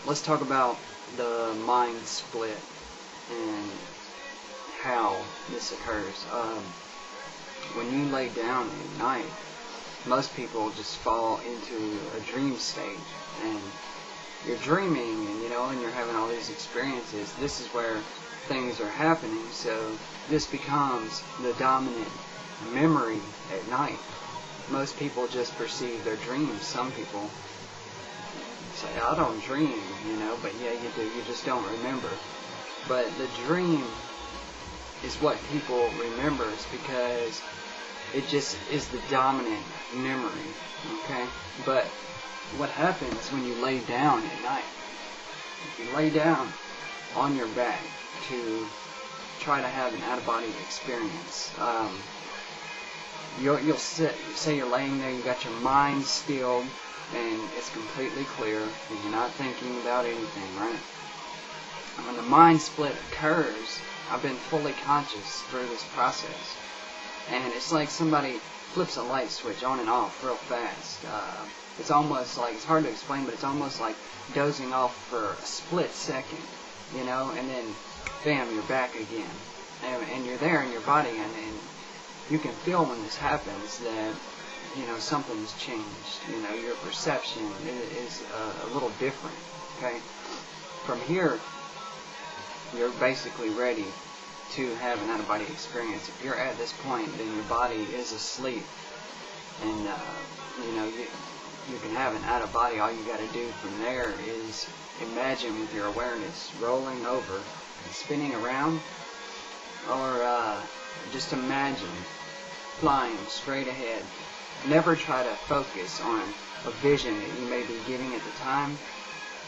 let's talk about the mind split and how this occurs. When you lay down at night, most people just fall into a dream state, and you're dreaming, and and you're having all these experiences. This is where things are happening, so this becomes the dominant memory at night. Most people just perceive their dreams. Some people say, I don't dream, but yeah, you do. You just don't remember. But the dream is what people remembers because it just is the dominant memory, okay? But what happens when you lay down at night? If you lay down on your back to try to have an out-of-body experience, you'll sit, say you're laying there, you got your mind stilled, and it's completely clear, and you're not thinking about anything, right? And when the mind split occurs, I've been fully conscious through this process, and it's like somebody flips a light switch on and off real fast. It's almost like, it's hard to explain, but it's almost like dozing off for a split second, and then bam, you're back again, and you're there in your body, and you can feel when this happens that something's changed. Your perception is a little different. Okay, from here, you're basically ready to have an out-of-body experience. If you're at this point, then your body is asleep, and you can have an out-of-body. All you got to do from there is imagine with your awareness rolling over and spinning around, or just imagine flying straight ahead. Never try to focus on a vision that you may be giving at the time,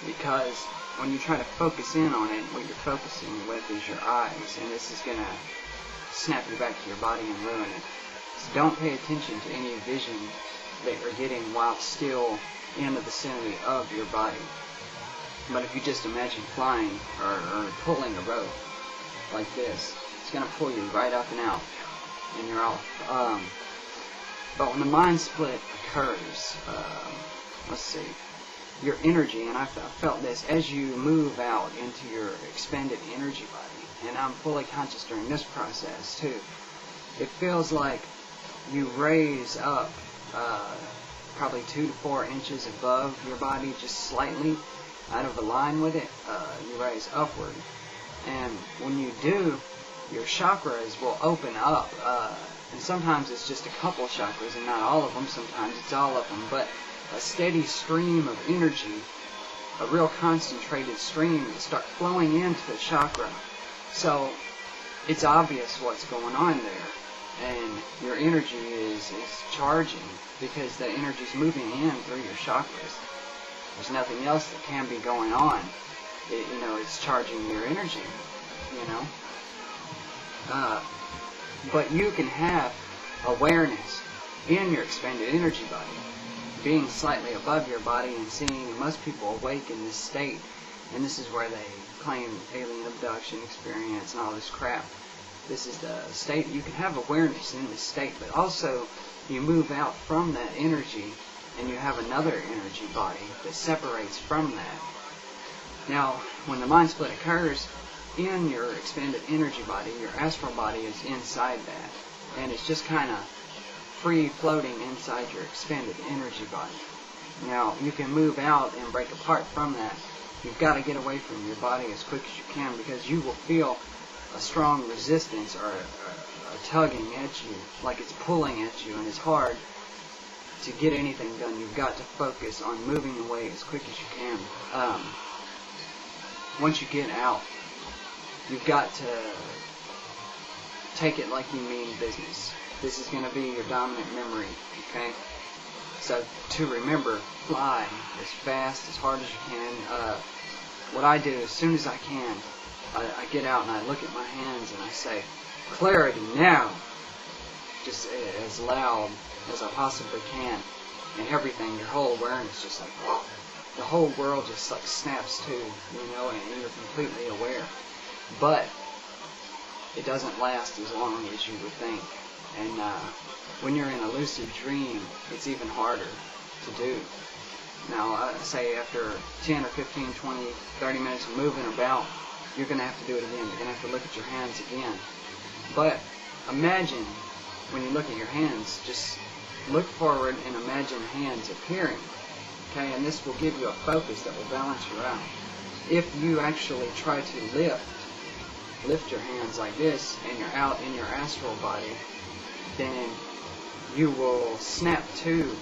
because when you try to focus in on it, what you're focusing with is your eyes, and this is going to snap you back to your body and ruin it. So don't pay attention to any vision that you're getting while still in the vicinity of your body. But if you just imagine flying or pulling a rope like this, it's going to pull you right up and out, and you're off. But when the mind split occurs, let's see, your energy, and I felt this as you move out into your expanded energy body, and I'm fully conscious during this process too, it feels like you raise up probably 2 to 4 inches above your body, just slightly out of line with it. You raise upward, and when you do, your chakras will open up, and sometimes it's just a couple chakras and not all of them, sometimes it's all of them, but a steady stream of energy, a real concentrated stream, will start flowing into the chakra. So it's obvious what's going on there, and your energy is charging because the energy is moving in through your chakras. There's nothing else that can be going on. It's charging your energy, But you can have awareness in your expanded energy body, being slightly above your body and seeing. Most people awake in this state, and this is where they claim alien abduction experience and all this crap. This is the state. You can have awareness in this state, but also you move out from that energy and you have another energy body that separates from that. Now, when the mind split occurs, in your expanded energy body, your astral body is inside that, and it's just kind of free floating inside your expanded energy body. Now, you can move out and break apart from that. You've got to get away from your body as quick as you can, because you will feel a strong resistance or a tugging at you, like it's pulling at you, and it's hard to get anything done. You've got to focus on moving away as quick as you can. Once you get out, you've got to take it like you mean business. This is going to be your dominant memory, okay? So to remember, fly as fast, as hard as you can. What I do, as soon as I can, I get out and I look at my hands and I say, clarity now, just as loud as I possibly can. And everything, your whole awareness, just like, the whole world just like snaps to, and you're completely aware. But it doesn't last as long as you would think. And when you're in a lucid dream, it's even harder to do. Now, say after 10 or 15, 20, 30 minutes of moving about, you're going to have to do it again. You're going to have to look at your hands again. But imagine when you look at your hands, just look forward and imagine hands appearing. Okay, and this will give you a focus that will balance you out. If you actually try to lift your hands like this and you're out in your astral body, then you will snap to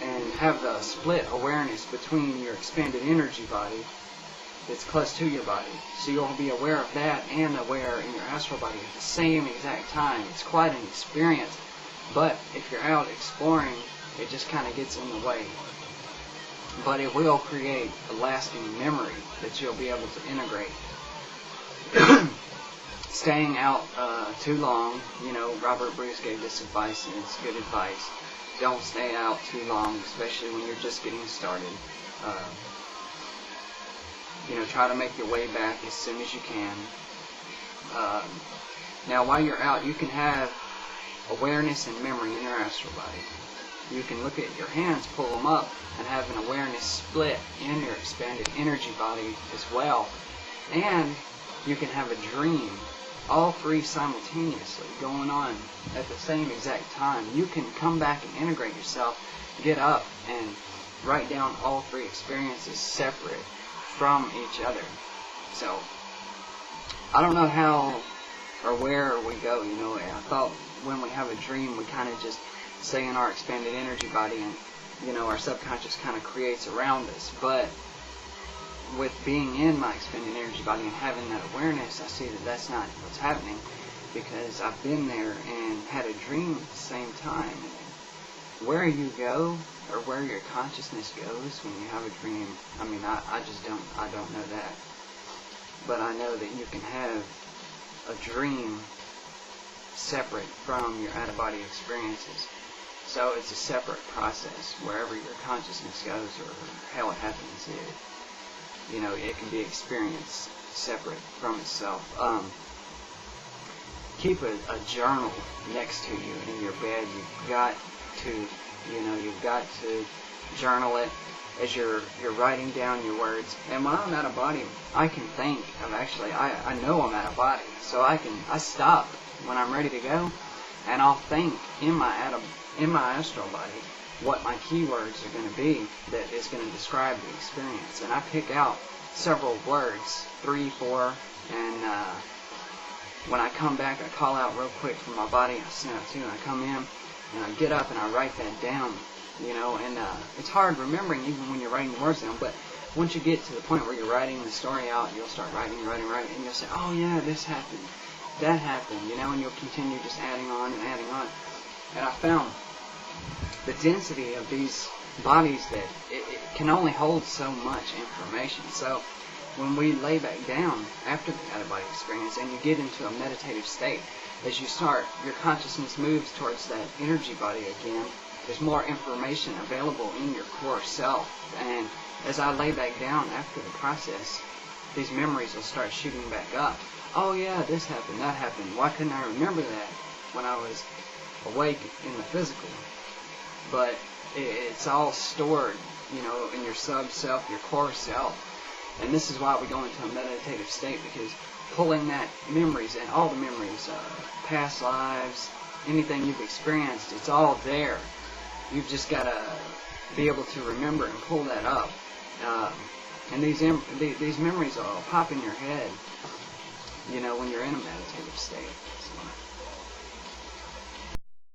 and have the split awareness between your expanded energy body that's close to your body. So you'll be aware of that and aware in your astral body at the same exact time. It's quite an experience, but if you're out exploring, it just kind of gets in the way. But it will create a lasting memory that you'll be able to integrate. Staying out too long, Robert Bruce gave this advice, and it's good advice. Don't stay out too long, especially when you're just getting started. Try to make your way back as soon as you can. Now, while you're out, you can have awareness and memory in your astral body. You can look at your hands, pull them up, and have an awareness split in your expanded energy body as well. And you can have a dream, all three simultaneously going on at the same exact time. You can come back and integrate yourself, get up, and write down all three experiences separate from each other. So, I don't know how or where we go, I thought when we have a dream, we kind of just stay in our expanded energy body and, our subconscious kind of creates around us. But with being in my expanded energy body and having that awareness, I see that that's not what's happening, because I've been there and had a dream at the same time. Where you go, or where your consciousness goes when you have a dream, I don't know that. But I know that you can have a dream separate from your out-of-body experiences. So it's a separate process. Wherever your consciousness goes, or how it happens, it can be experienced separate from itself. Keep a journal next to you in your bed. You've got to journal it as you're writing down your words. And when I'm out of body, I can think of I know I'm out of body, so I stop when I'm ready to go, and I'll think in my astral body what my keywords are going to be that is going to describe the experience. And I pick out several words, 3, 4, and when I come back, I call out real quick from my body, I snap to, and I come in, and I get up and I write that down, and it's hard remembering even when you're writing the words down, but once you get to the point where you're writing the story out, you'll start writing, and you'll say, oh yeah, this happened, that happened, and you'll continue just adding on and adding on. And I found the density of these bodies that it can only hold so much information. So when we lay back down after the out-of-body experience and you get into a meditative state, as you start, your consciousness moves towards that energy body again. There's more information available in your core self. And as I lay back down after the process, these memories will start shooting back up. Oh yeah, this happened, that happened. Why couldn't I remember that when I was awake in the physical? But it's all stored, in your sub-self, your core self. And this is why we go into a meditative state, because pulling that memories, and all the memories, past lives, anything you've experienced, it's all there. You've just got to be able to remember and pull that up. And these memories will pop in your head, when you're in a meditative state. So,